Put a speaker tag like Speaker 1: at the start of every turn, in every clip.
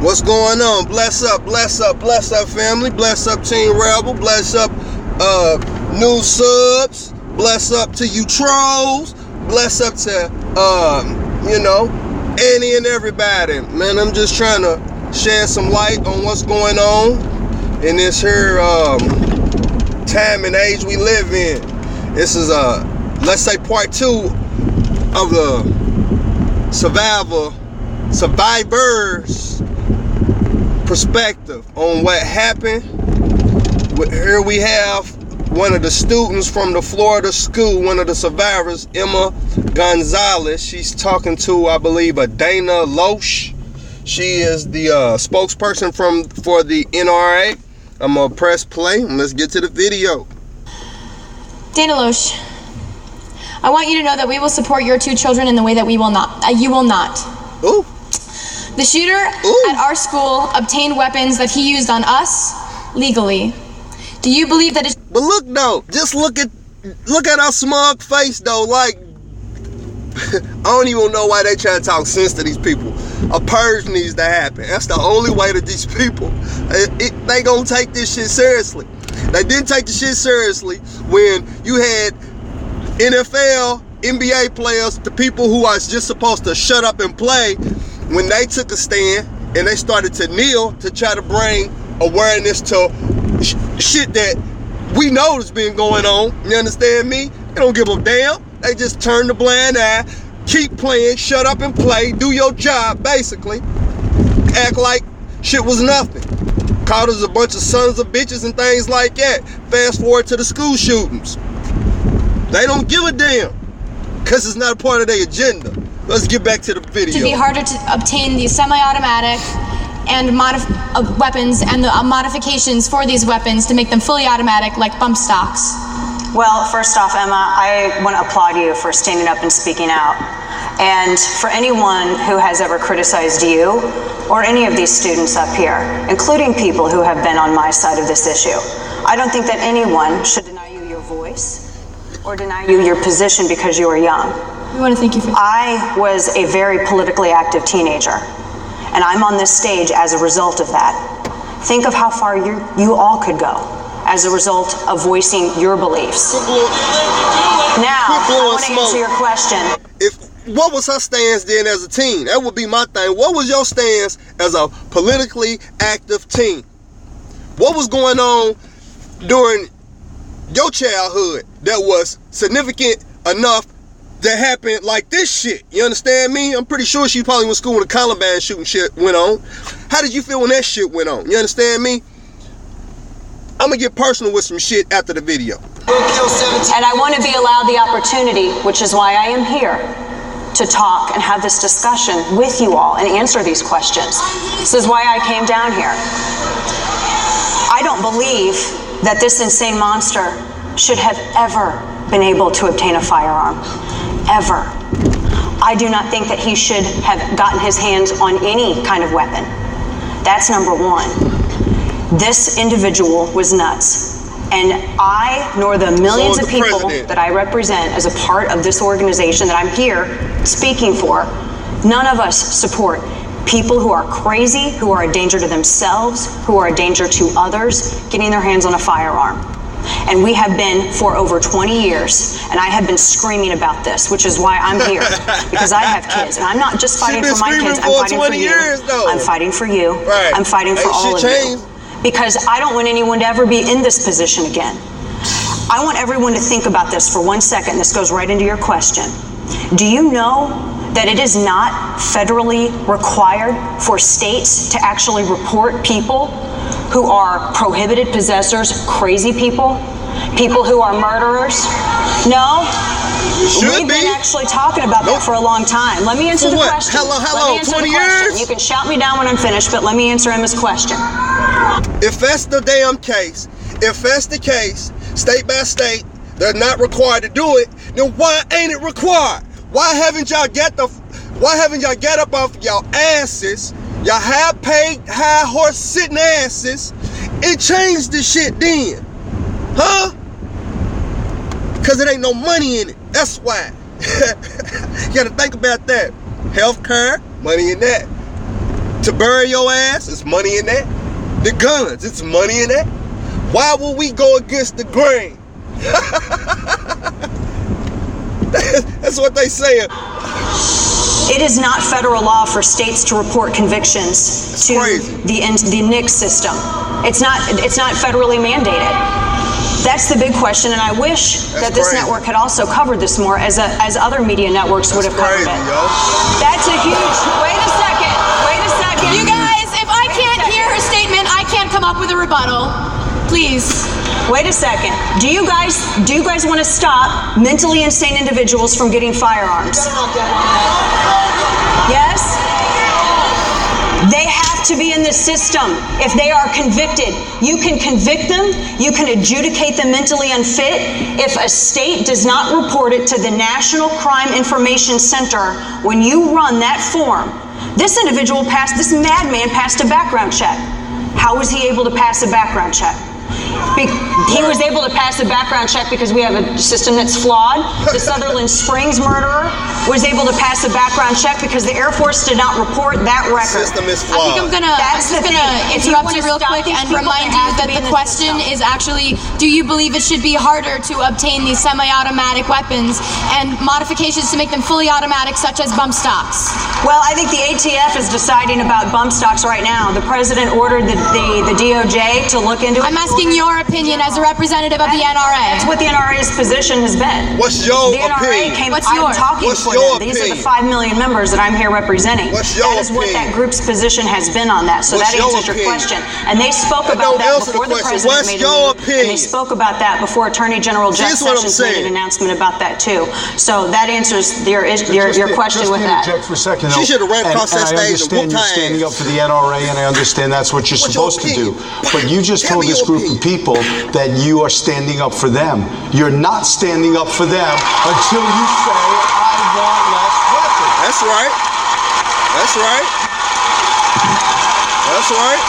Speaker 1: What's going on? Bless up, family. Bless up, Team Rebel. Bless up, new subs. Bless up to you trolls. Bless up to, any and everybody. Man, I'm just trying to shed some light on what's going on in this here time and age we live in. This is let's say part 2 of the survivors perspective on what happened. Here we have one of the students from the Florida school, one of the survivors, Emma Gonzalez. She's talking to, I believe, a Dana Loesch. She is the spokesperson for the NRA. I'm gonna press play and let's get to the video.
Speaker 2: Dana Loesch, I want you to know that we will support your 2 children in the way that you will not.
Speaker 1: Ooh.
Speaker 2: The shooter at our school obtained weapons that he used on us legally. Do you believe that
Speaker 1: But look though, just look at our smug face though. Like, I don't even know why they try to talk sense to these people. A purge needs to happen. That's the only way that these people, they gonna take this shit seriously. They didn't take the shit seriously when you had NFL, NBA players, the people who are just supposed to shut up and play, when they took a stand and they started to kneel to try to bring awareness to shit that we know has been going on. You understand me? They don't give a damn. They just turn the blind eye, keep playing, shut up and play, do your job, basically. Act like shit was nothing. Called us a bunch of sons of bitches and things like that. Fast forward to the school shootings. They don't give a damn, because it's not a part of their agenda. Let's get back to the video.
Speaker 2: to be harder to obtain the semi-automatic and weapons and the modifications for these weapons to make them fully automatic, like bump stocks?
Speaker 3: Well, first off, Emma, I want to applaud you for standing up and speaking out. And for anyone who has ever criticized you or any of these students up here, including people who have been on my side of this issue, I don't think that anyone should deny you your voice or deny you your position because you are young.
Speaker 2: We want to thank you for that.
Speaker 3: I was a very politically active teenager, and I'm on this stage as a result of that. Think of how far you all could go as a result of voicing your beliefs. Now, I want to answer your question.
Speaker 1: What was her stance then as a teen? That would be my thing. What was your stance as a politically active teen? What was going on during your childhood that was significant enough that happened like this shit? You understand me? I'm pretty sure she probably went to school when the Columbine shooting shit went on. How did you feel when that shit went on? You understand me? I'm gonna get personal with some shit after the video.
Speaker 3: And I want to be allowed the opportunity, which is why I am here, to talk and have this discussion with you all and answer these questions. This is why I came down here. I don't believe that this insane monster should have ever been able to obtain a firearm. Ever. I do not think that he should have gotten his hands on any kind of weapon. That's number one. This individual was nuts. And I, nor the millions of people that I represent as a part of this organization that I'm here speaking for, none of us support people who are crazy, who are a danger to themselves, who are a danger to others, getting their hands on a firearm. And we have been for over 20 years, and I have been screaming about this, which is why I'm here, because I have kids, and I'm not just fighting for my kids, I'm fighting for you. I'm fighting for you. I'm fighting for all of you. Because I don't want anyone to ever be in this position again. I want everyone to think about this for 1 second. This goes right into your question. Do you know that it is not federally required for states to actually report people who are prohibited possessors, crazy people, people who are murderers? No? We've been actually talking about that for a long time. Let me answer the question.
Speaker 1: Hello, 20 years?
Speaker 3: You can shout me down when I'm finished, but let me answer Emma's question.
Speaker 1: If that's the damn case, if that's the case, state by state, they're not required to do it, then why ain't it required? Why haven't y'all got up off y'all asses, y'all high-paid, high-horse sitting asses, and changed the shit then? Huh? Because it ain't no money in it. That's why. You gotta think about that. Healthcare, money in that. to bury your ass, it's money in that. The guns, it's money in that. Why would we go against the grain? That's what they say.
Speaker 3: It is not federal law for states to report convictions to the NICS system. It's not federally mandated. That's the big question, and I wish that this network had also covered this more, as other media networks would have covered it. That's a huge. Wait a second.
Speaker 2: You guys, if I can't hear her statement, I can't come up with a rebuttal. Please.
Speaker 3: Wait a second. Do you guys want to stop mentally insane individuals from getting firearms? Yes? They have to be in the system. If they are convicted, you can convict them, you can adjudicate them mentally unfit. If a state does not report it to the National Crime Information Center, when you run that form, this madman passed a background check. How was he able to pass a background check? He was able to pass a background check because we have a system that's flawed. The Sutherland Springs murderer was able to pass a background check because the Air Force did not report that record.
Speaker 1: The system is flawed.
Speaker 2: I think I'm gonna interrupt you real quick and remind you that the question is actually, do you believe it should be harder to obtain these semi-automatic weapons and modifications to make them fully automatic, such as bump stocks?
Speaker 3: Well, I think the ATF is deciding about bump stocks right now. The president ordered the DOJ to look into it.
Speaker 2: I'm asking your opinion as a representative of the NRA.
Speaker 3: That's what the NRA's position has been.
Speaker 1: What's your
Speaker 3: opinion?
Speaker 1: What's
Speaker 3: I'm talking for them. These are the 5 million members that I'm here representing.
Speaker 1: What's your
Speaker 3: That is what that group's position has been on that. So that answers your question. And they spoke about that before the president made a move. And they spoke about that before Attorney General Jeff Sessions made an announcement about that too. So that answers your question with that.
Speaker 4: Just for a second.
Speaker 1: She should have ran across that stage and
Speaker 4: I understand you're standing up for the NRA, and I understand that's what you're supposed to do. But you just told this group of people that you are standing up for them. You're not standing up for them until you say, I want less weapons.
Speaker 1: That's right. That's right. That's right.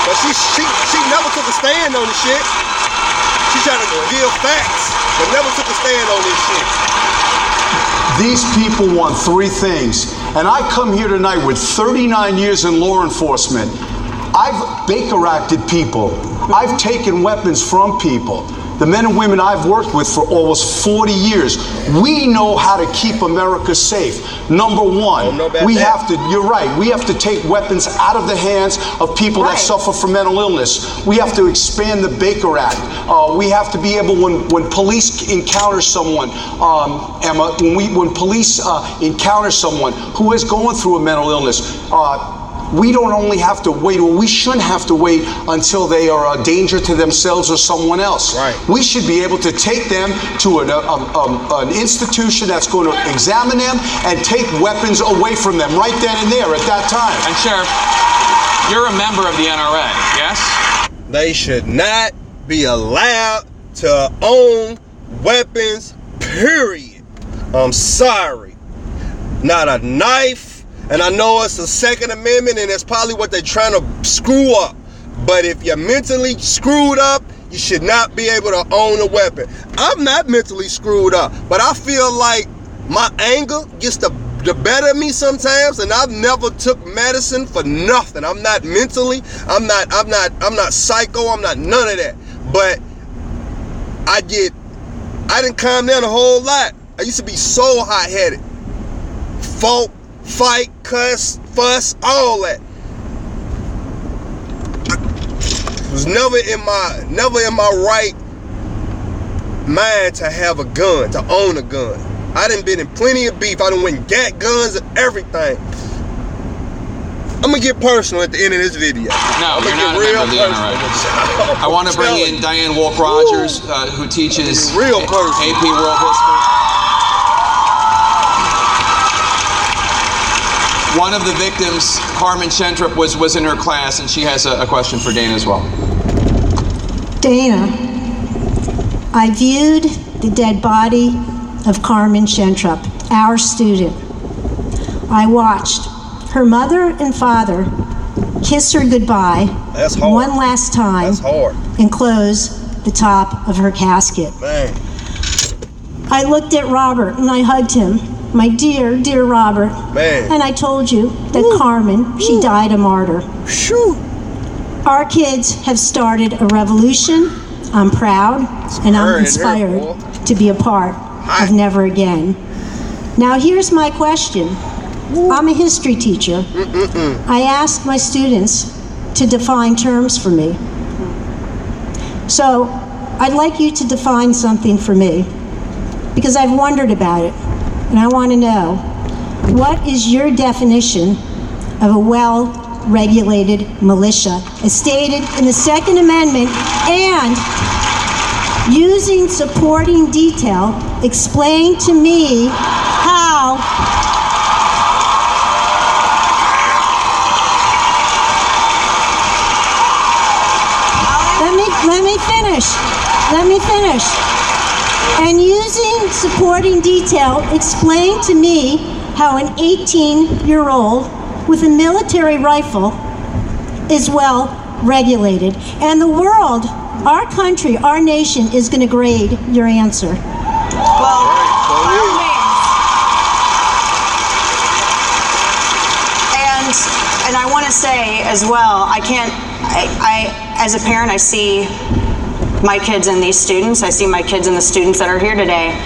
Speaker 1: But she never took a stand on the shit. She tried to give facts, but never took a stand on this shit.
Speaker 4: These people want 3 things. And I come here tonight with 39 years in law enforcement. I've Baker-acted people. I've taken weapons from people. The men and women I've worked with for almost 40 years. We know how to keep America safe. Number one, you're right, we have to take weapons out of the hands of people that suffer from mental illness. We have to expand the Baker Act. We have to be able, when police encounter someone, Emma, when police encounter someone who is going through a mental illness, we don't only have to wait, or we shouldn't have to wait until they are a danger to themselves or someone else.
Speaker 1: Right.
Speaker 4: We should be able to take them to an institution that's going to examine them and take weapons away from them right then and there at that time.
Speaker 5: And Sheriff, you're a member of the NRA, yes?
Speaker 1: They should not be allowed to own weapons, period. I'm sorry. Not a knife. And I know it's the Second Amendment, and it's probably what they're trying to screw up. But if you're mentally screwed up, you should not be able to own a weapon. I'm not mentally screwed up, but I feel like my anger gets the better of me sometimes, and I've never took medicine for nothing. I'm not mentally, I'm not psycho, I'm not none of that. But I didn't calm down a whole lot. I used to be so hot-headed. Fight, cuss, fuss, all that. I was never in my right mind to have a gun, to own a gun. I done been in plenty of beef. I done went and got guns and everything. I'm gonna get personal at the end of this video.
Speaker 5: No, you're not a member of the NRA. I want to bring in Diane Wolk-Rogers, who teaches AP World History. One of the victims, Carmen Chentrup, was in her class, and she has a question for Dana as well.
Speaker 6: Dana, I viewed the dead body of Carmen Chentrup, our student. I watched her mother and father kiss her goodbye one last time and close the top of her casket.
Speaker 1: Man.
Speaker 6: I looked at Robert and I hugged him. my dear, dear Robert.
Speaker 1: Man.
Speaker 6: And I told you that Carmen, she died a martyr.
Speaker 1: Shoo.
Speaker 6: Our kids have started a revolution. I'm proud and I'm inspired to be a part of Never Again. Now here's my question. I'm a history teacher. I ask my students to define terms for me. So I'd like you to define something for me, because I've wondered about it, and I want to know, what is your definition of a well-regulated militia, as stated in the Second Amendment, and using supporting detail, explain to me how Let me finish. And using supporting detail, explain to me how an 18-year-old with a military rifle is well regulated. And the world, our country, our nation is going to grade your answer.
Speaker 3: Well, and I want to say as well, I as a parent, I see my kids and these students. I see my kids and the students that are here today.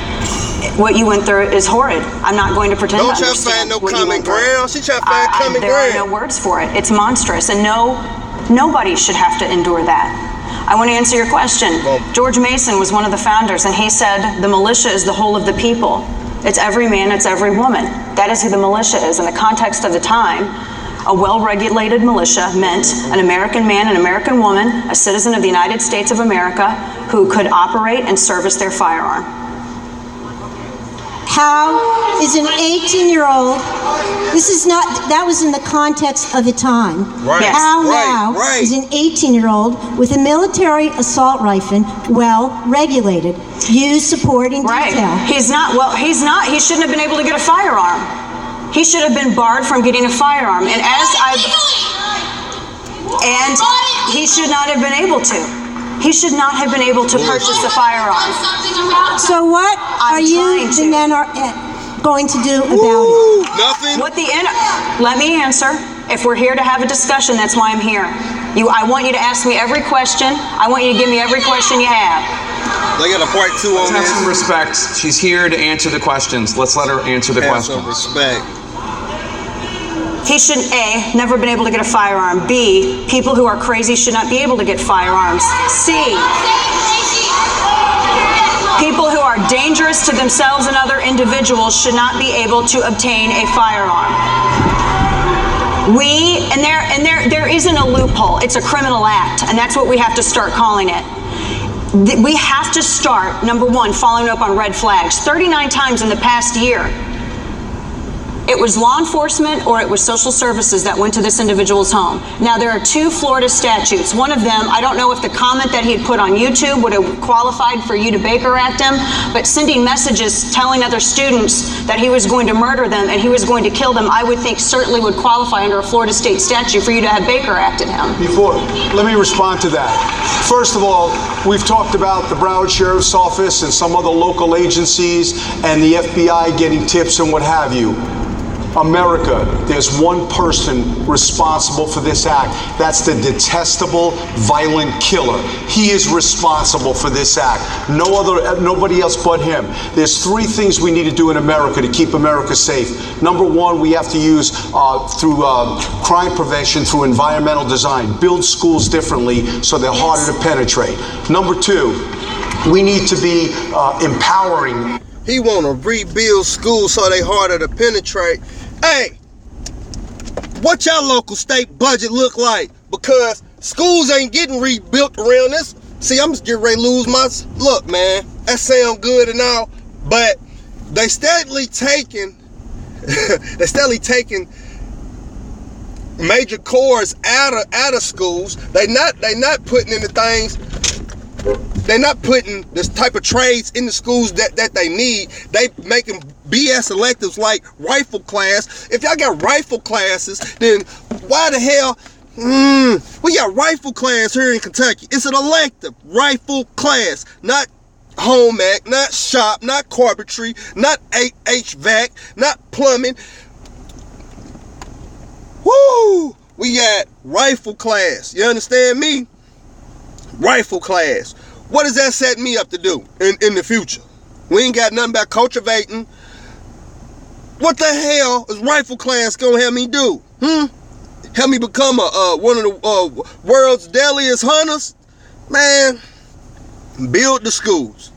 Speaker 3: What you went through is horrid. I'm not going to pretend to understand what you went through.
Speaker 1: She try to find common ground.
Speaker 3: There are no words for it. It's monstrous, and nobody should have to endure that. I want to answer your question. George Mason was one of the founders, and he said the militia is the whole of the people. It's every man, it's every woman. That is who the militia is. In the context of the time, a well-regulated militia meant an American man, an American woman, a citizen of the United States of America who could operate and service their firearm.
Speaker 6: How is an 18-year-old, that was in the context of the time.
Speaker 1: Right.
Speaker 3: Yes.
Speaker 6: How now is an 18-year-old with a military assault rifle well regulated? Use supporting detail.
Speaker 3: He shouldn't have been able to get a firearm. He should have been barred from getting a firearm. And he should not have been able to. He should not have been able to purchase a firearm.
Speaker 6: So what are you, the men, going to do about it?
Speaker 1: Nothing.
Speaker 3: Let me answer. If we're here to have a discussion, that's why I'm here. I want you to ask me every question. I want you to give me every question you have.
Speaker 1: They got a part 2 on
Speaker 5: this. Let's have some
Speaker 1: this.
Speaker 5: respect. She's here to answer the questions. Let's let her answer the questions.
Speaker 1: Some respect.
Speaker 3: He should, A, never been able to get a firearm. B, people who are crazy should not be able to get firearms. C, people who are dangerous to themselves and other individuals should not be able to obtain a firearm. There isn't a loophole. It's a criminal act, and that's what we have to start calling it. We have to start, number one, following up on red flags. 39 times in the past year, it was law enforcement or it was social services that went to this individual's home. Now, there are 2 Florida statutes. One of them, I don't know if the comment that he had put on YouTube would have qualified for you to Baker Act him, but sending messages telling other students that he was going to murder them and he was going to kill them, I would think certainly would qualify under a Florida state statute for you to have Baker Acted him.
Speaker 4: Let me respond to that. First of all, we've talked about the Broward Sheriff's Office and some other local agencies and the FBI getting tips and what have you. America, there's one person responsible for this act. That's the detestable, violent killer. He is responsible for this act. Nobody else but him. There's 3 things we need to do in America to keep America safe. Number 1, we have to use through crime prevention, through environmental design, build schools differently so they're harder to penetrate. Number 2, we need to be empowering.
Speaker 1: He want to rebuild schools so they harder to penetrate. Hey, what y'all local state budget look like? Because schools ain't getting rebuilt around this. See, I'm just getting ready to lose my... Look, man, that sound good and all, but they steadily taking... they taking major cores out of schools. They not putting in the things... They're not putting this type of trades in the schools that they need. They making BS electives like rifle class. If y'all got rifle classes, then why the hell? We got rifle class here in Kentucky. It's an elective rifle class, not home ec, not shop, not carpentry, not HVAC, not plumbing. Woo! We got rifle class. You understand me? Rifle class. What does that set me up to do in the future? We ain't got nothing about cultivating. What the hell is rifle class gonna help me do? Help me become one of the world's deadliest hunters? Man, build the schools.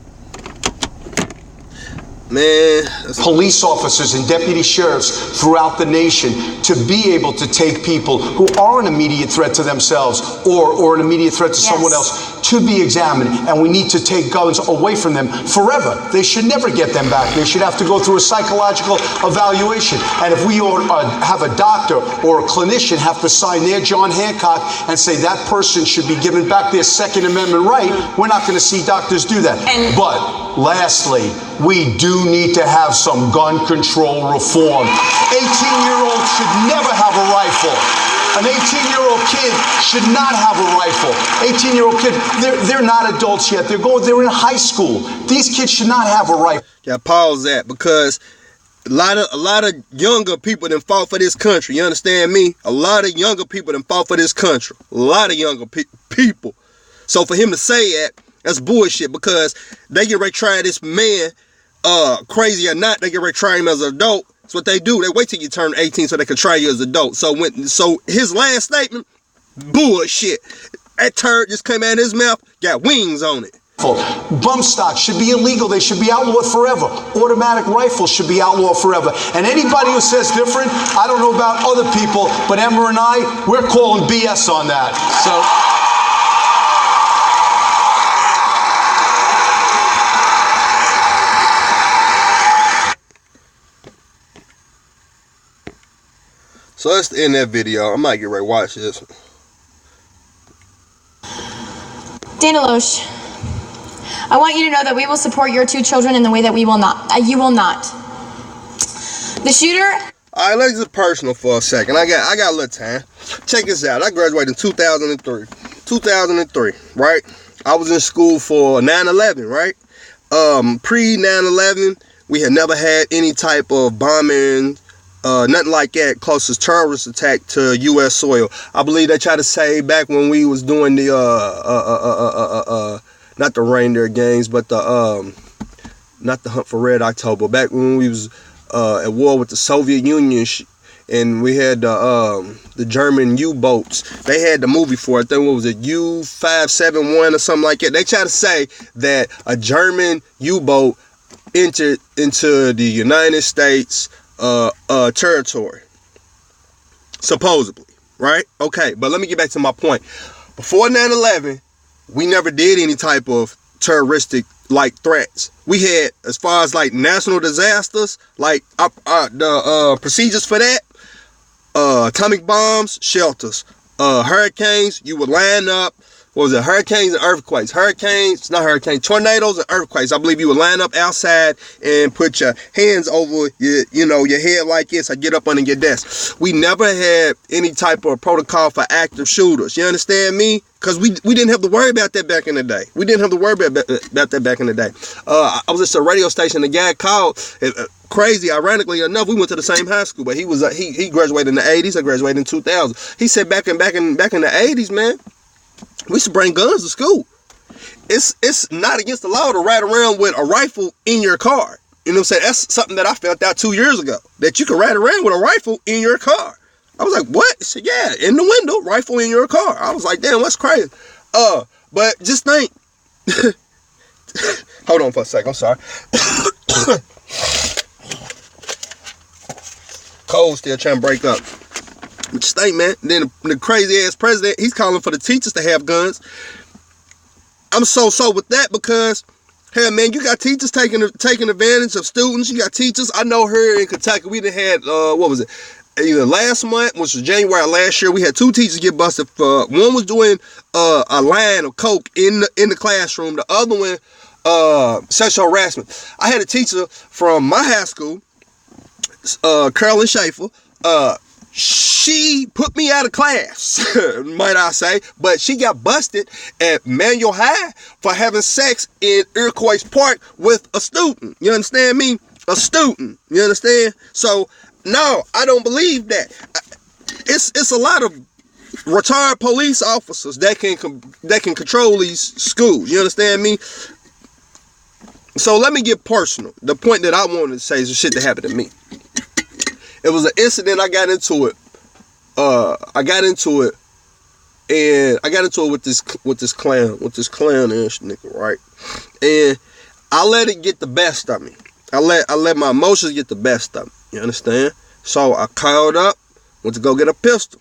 Speaker 1: Man,
Speaker 4: police officers and deputy sheriffs throughout the nation to be able to take people who are an immediate threat to themselves or an immediate threat to someone else to be examined. And we need to take guns away from them forever. They should never get them back. They should have to go through a psychological evaluation. And if we have a doctor or a clinician have to sign their John Hancock and say that person should be given back their Second Amendment right, we're not going to see doctors do that. But lastly, we do need to have some gun control reform. 18-year-olds should never have a rifle. An 18-year-old kid should not have a rifle. 18-year-old kid, they're not adults yet. They're in high school. These kids should not have a rifle.
Speaker 1: Yeah, pause that, because a lot of younger people that fought for this country. You understand me? A lot of younger people that fought for this country. A lot of younger people. So for him to say that, that's bullshit, because they get ready to try this man, crazy or not, they get ready to try him as an adult. That's what they do. They wait till you turn 18 so they can try you as an adult. So his last statement, bullshit. That turd just came out of his mouth, got wings on it.
Speaker 4: Bump stocks should be illegal. They should be outlawed forever. Automatic rifles should be outlawed forever. And anybody who says different, I don't know about other people, but Emma and I, we're calling BS on that.
Speaker 1: So let's end that video. I might get ready to watch this.
Speaker 2: Dana Loesch, I want you to know that we will support your two children in the way that you will not. The shooter.
Speaker 1: All right, let's get personal for a second. I got a little time. Check this out. I graduated in 2003. 2003, right? I was in school for 9/11, right? Pre 9/11, we had never had any type of bombing. Nothing like that close to terrorist attack to U.S. soil. I believe they tried to say back when we was doing the not the reindeer games, but the not the Hunt for Red October. Back when we was at war with the Soviet Union, and we had the German U-boats. They had the movie for it. Then what was it, U-571 or something like that? They tried to say that a German U-boat entered into the United States territory, supposedly, right? Okay, but let me get back to my point. Before 9/11, we never did any type of terroristic like threats. We had, as far as like national disasters, like the procedures for that, atomic bombs, shelters, hurricanes, you would line up. What was it? Hurricanes and earthquakes. Tornadoes and earthquakes. I believe you would line up outside and put your hands over your head like this. I get up under your desk. We never had any type of protocol for active shooters. You understand me? Because we didn't have to worry about that back in the day. I was at a radio station. The guy called. Crazy, ironically enough, we went to the same high school, but he graduated in the 80s. I graduated in 2000. He said back in the 80s, man, we used to bring guns to school. It's not against the law to ride around with a rifle in your car. You know what I'm saying? That's something that I found out 2 years ago, that you can ride around with a rifle in your car. I was like, what? He said, yeah, in the window, rifle in your car. I was like, damn, that's crazy. But just think. Hold on for a second. I'm sorry. Cold still trying to break up. Just think, man. Then the crazy ass president, he's calling for the teachers to have guns. I'm so with that, because hey, man, you got teachers taking advantage of students. You got teachers. I know here in Kentucky, we done had what was it? Either last month, which was January last year, we had 2 teachers get busted for. One was doing a line of coke in the classroom. The other one, sexual harassment. I had a teacher from my high school, Carolyn Schaefer. She put me out of class, might I say. But she got busted at Manual High for having sex in Iroquois Park with a student. You understand me? A student. You understand? So, no, I don't believe that. It's a lot of retired police officers that can control these schools. You understand me? So let me get personal. The point that I wanted to say is the shit that happened to me. It was an incident. I got into it with this clown-ish nigga, right? And I let it get the best of me. I let my emotions get the best of me. You understand? So I called up, went to go get a pistol.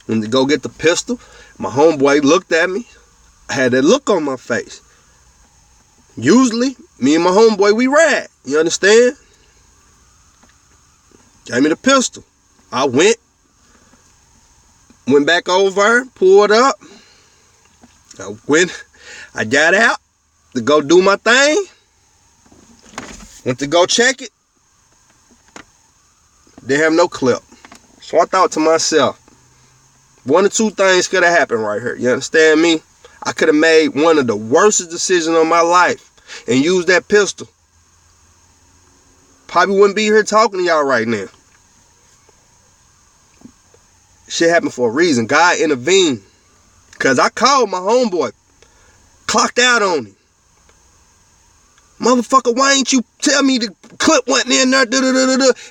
Speaker 1: Went to go get the pistol. My homeboy looked at me. I had that look on my face. Usually, me and my homeboy, we ride. You understand? Gave me the pistol. I went back over, pulled up. I got out to go do my thing. Went to go check it. Didn't have no clip. So I thought to myself, one or two things could have happened right here. You understand me? I could have made one of the worst decisions of my life and used that pistol. Probably wouldn't be here talking to y'all right now. Shit happened for a reason. God intervened. Because I called my homeboy. Clocked out on him. Motherfucker, why ain't you tell me the clip went in there?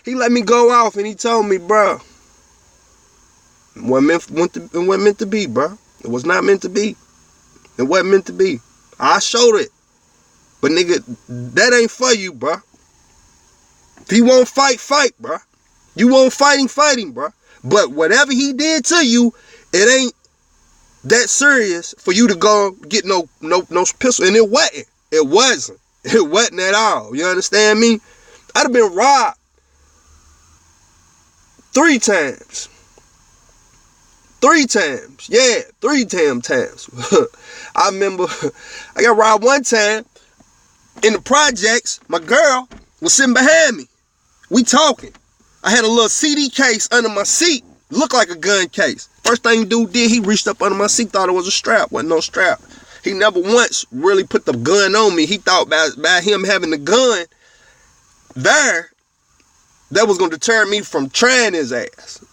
Speaker 1: He let me go off and he told me, bro. It wasn't meant to be, bro. It was not meant to be. It wasn't meant to be. I showed it. But nigga, that ain't for you, bro. If he won't fight, bro. You won't fighting, bro. But whatever he did to you, it ain't that serious for you to go get no pistol. And it wasn't. It wasn't. It wasn't at all. You understand me? I'd have been robbed 3 times. 3 times. Yeah, 3 damn times. I remember I got robbed one time in the projects. My girl was sitting behind me. We talking. I had a little CD case under my seat. Looked like a gun case. First thing dude did, he reached up under my seat, thought it was a strap. Wasn't no strap. He never once really put the gun on me. He thought by him having the gun there, that was going to deter me from trying his ass.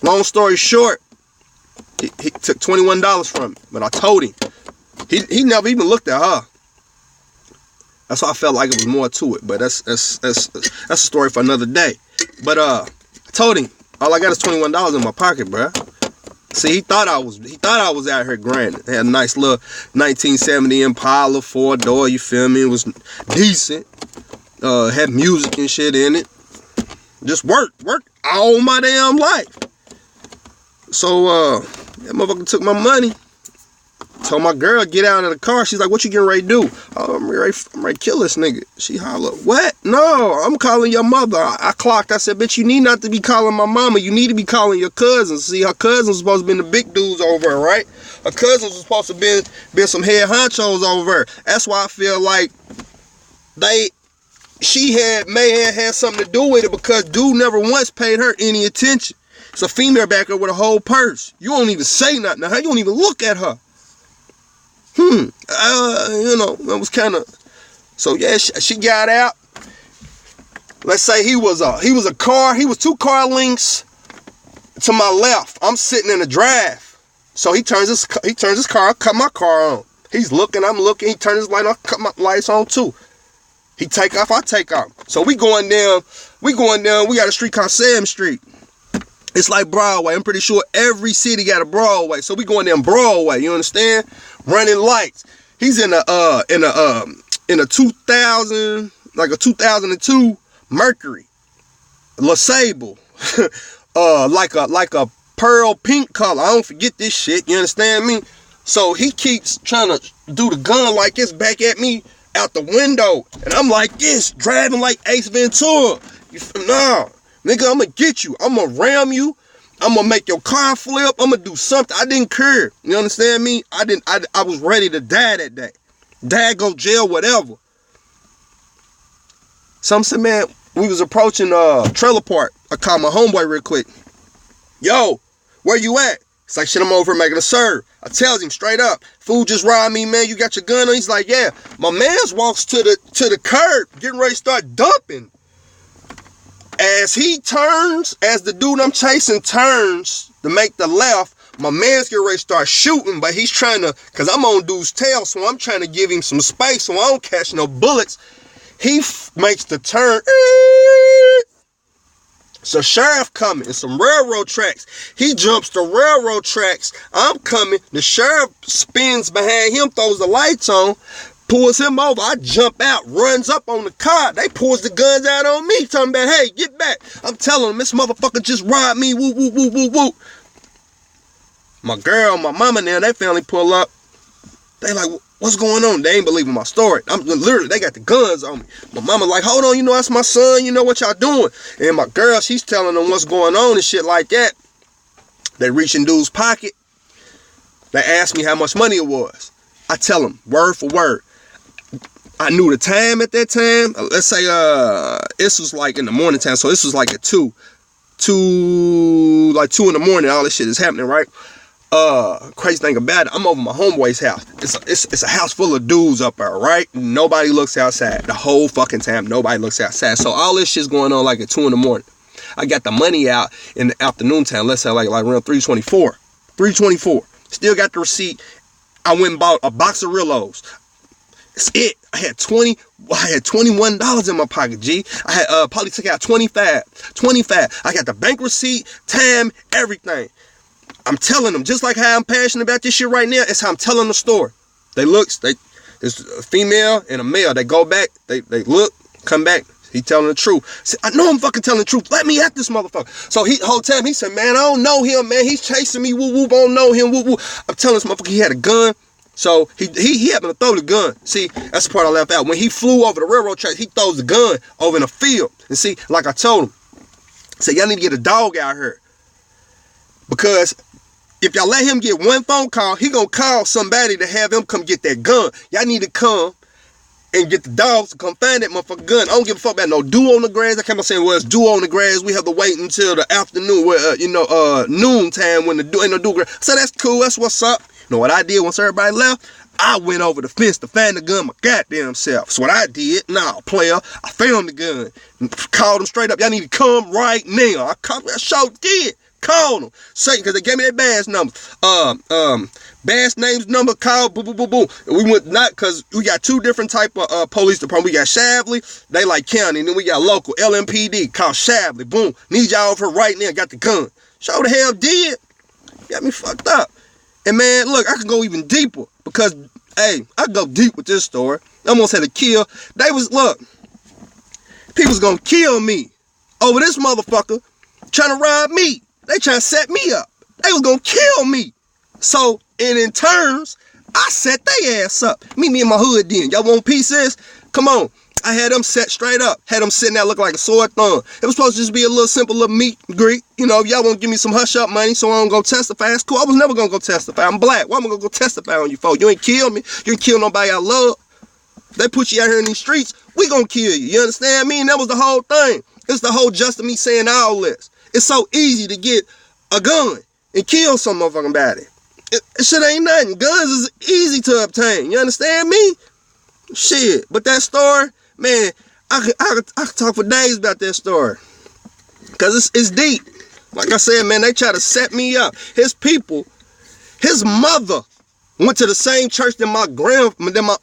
Speaker 1: Long story short, he took $21 from me, but I told him. He never even looked at her. That's why I felt like it was more to it, but that's a story for another day. But I told him all I got is $21 in my pocket, bro. See, he thought I was out here grinding. Had a nice little 1970 Impala 4-door. You feel me? It was decent. Had music and shit in it. Just worked all my damn life. So that motherfucker took my money. Told my girl get out of the car. She's like, "What you getting ready to do?" "Oh, I'm ready to kill this nigga." She hollered, "What? No, I'm calling your mother." I clocked. I said, "Bitch, you need not to be calling my mama. You need to be calling your cousins." See, her cousins was supposed to be the big dudes over her, right? Her cousins was supposed to be some head honchos over her. That's why I feel like she may have had something to do with it, because dude never once paid her any attention. It's a female back there with a whole purse. You don't even say nothing. Now, you don't even look at her. That was kind of. So yeah, she got out. Let's say he was 2 car lengths to my left. I'm sitting in the drive. So he turns his car, cut my car on. He's looking, I'm looking. He turns his light on, cut my lights on too. He take off, I take off. So we going down. We got a street called Sam Street. It's like Broadway. I'm pretty sure every city got a Broadway. So we going down Broadway. You understand? Running lights. He's in a 2000, like a 2002 Mercury, LeSable, like a pearl pink color. I don't forget this shit. You understand me? So he keeps trying to do the gun like this back at me out the window, and I'm like this, driving like Ace Ventura. Nah, nigga, I'm gonna get you. I'm gonna ram you. I'm gonna make your car flip. I'm gonna do something. I didn't care. You understand me? I was ready to die that day. Die, go jail, whatever. Some said, man, we was approaching trailer park. I called my homeboy real quick. Yo, where you at? It's like, shit, I'm over making a serve. I tells him straight up, fool just robbed me, man. You got your gun on? He's like, yeah. My man's walks to the curb, getting ready to start dumping. As he turns, as the dude I'm chasing turns to make the left, my man's getting ready to start shooting, but he's trying to, because I'm on dude's tail, so I'm trying to give him some space so I don't catch no bullets. He makes the turn. So sheriff coming, and some railroad tracks. He jumps the railroad tracks. I'm coming. The sheriff spins behind him, throws the lights on, pulls him over. I jump out, runs up on the car. They pulls the guns out on me, talking about, hey, get back. I'm telling them, this motherfucker just robbed me. Woo, woo, woo, woo, woo. My girl, my mama now, they finally pull up. They like, what's going on? They ain't believing my story. I'm literally, they got the guns on me. My mama like, hold on, you know that's my son. You know what y'all doing? And my girl, she's telling them what's going on and shit like that. They reach in dude's pocket. They ask me how much money it was. I tell them word for word. I knew the time at that time. Let's say this was like in the morning time. So this was like at 2 in the morning. All this shit is happening, right? Crazy thing about it, I'm over my homeboy's house. It's a house full of dudes up there, right? Nobody looks outside. The whole fucking time, nobody looks outside. So all this shit's going on like at 2 in the morning. I got the money out in the afternoon time. Let's say like around 3:24. 3:24. Still got the receipt. I went and bought a box of Rillos. It's it. I had $21 in my pocket, G. I had probably took out 25. I got the bank receipt, time, everything. I'm telling them, just like how I'm passionate about this shit right now, it's how I'm telling the story. There's a female and a male. They go back, they look, come back. He telling the truth. I know I'm fucking telling the truth. Let me at this motherfucker. So the whole time he said, man, I don't know him, man. He's chasing me, woo woo, I don't know him, woo woo. I'm telling this motherfucker he had a gun. So he happened to throw the gun. See, that's the part I left out. When he flew over the railroad track, he throws the gun over in a field. And see, like I told him, I said, y'all need to get a dog out here. Because if y'all let him get one phone call, he gonna call somebody to have him come get that gun. Y'all need to come and get the dogs to come find that motherfucking gun. I don't give a fuck about no dew on the grass. I kept on saying, well, it's dew on the grass. We have to wait until the afternoon, where noon time when the dew ain't no dew grass. So that's cool. That's what's up. You know what I did once everybody left? I went over the fence to find the gun my goddamn self. That's what I did. Nah, player. I found the gun. Called them straight up. Y'all need to come right now. I sure did. Called them. Say, because they gave me that badge number. Badge names number, call, boom, boom, boom, boom. And we went, not, because we got two different type of police department. We got Shavely, they like county. And then we got local, LMPD, called Shavely. Boom. Need y'all over here right now. Got the gun. Sure the hell did. Got me fucked up. And man, look, I can go even deeper. Because, hey, I go deep with this story. I almost had to kill. Look, people's gonna kill me over this motherfucker trying to rob me. They trying to set me up. They was gonna kill me. So, and in turns, I set they ass up. Meet me in my hood then. Y'all want pieces? Come on. I had them set straight up. Had them sitting there looking like a sore thumb. It was supposed to just be a little simple little meet and greet. You know, if y'all want to give me some hush up money so I don't go testify, it's cool. I was never going to go testify. I'm black. Why am I going to go testify on you folks? You ain't kill me. You ain't kill nobody I love. If they put you out here in these streets, we going to kill you. You understand me? And that was the whole thing. It's the whole just of me saying all this. It's so easy to get a gun and kill some motherfucking body. It shit ain't nothing. Guns is easy to obtain. You understand me? Shit. But that story, man, I could talk for days about that story. Because it's deep. Like I said, man, they try to set me up. His people, his mother went to the same church that my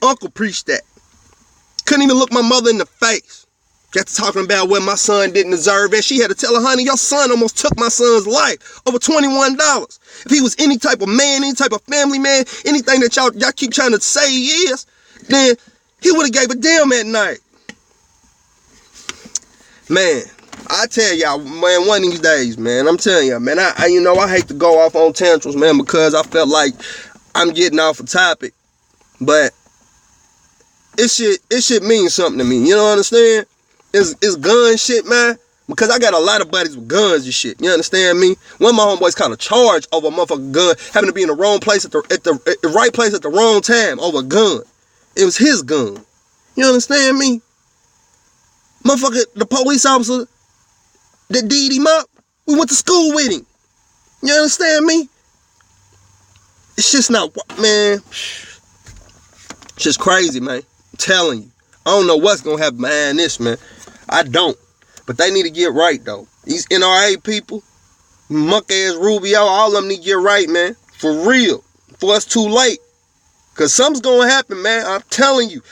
Speaker 1: uncle preached at. Couldn't even look my mother in the face. Got to talking about what my son didn't deserve. And she had to tell her, honey, your son almost took my son's life. Over $21. If he was any type of man, any type of family man, anything that y'all keep trying to say he is, then he would have gave a damn that night. Man, I tell y'all, man, one of these days, man, I'm telling y'all, man, I hate to go off on tantrums, man, because I felt like I'm getting off a topic. But it should mean something to me. You know what I'm saying? It's gun shit, man. Because I got a lot of buddies with guns and shit. You understand me? One of my homeboys kind of charged over a motherfucking gun, having to be in the wrong place at the right place at the wrong time over a gun. It was his gun. You understand me? Motherfucker, the police officer that D'd him up, we went to school with him. You understand me? It's just not, man. It's just crazy, man. I'm telling you. I don't know what's going to happen behind this, man. I don't. But they need to get right, though. These NRA people, muck-ass Rubio, all of them need to get right, man. For real. Before it's too late. Because something's going to happen, man. I'm telling you.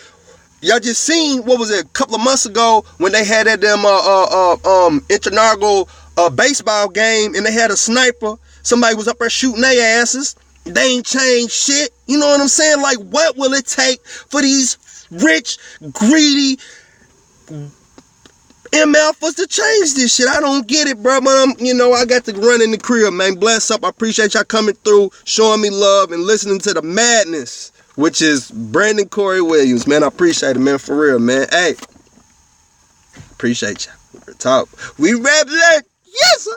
Speaker 1: Y'all just seen, what was it, a couple of months ago when they had that damn intramural baseball game and they had a sniper. Somebody was up there shooting their asses. They ain't changed shit. You know what I'm saying? Like, what will it take for these rich, greedy MFers to change this shit? I don't get it, bro. But I got to run in the crib, man. Bless up. I appreciate y'all coming through, showing me love, and listening to the madness, which is Brandon Corey Williams, man. I appreciate it, man. For real, man. Hey, appreciate y'all. Talk. We rap like, yes, sir.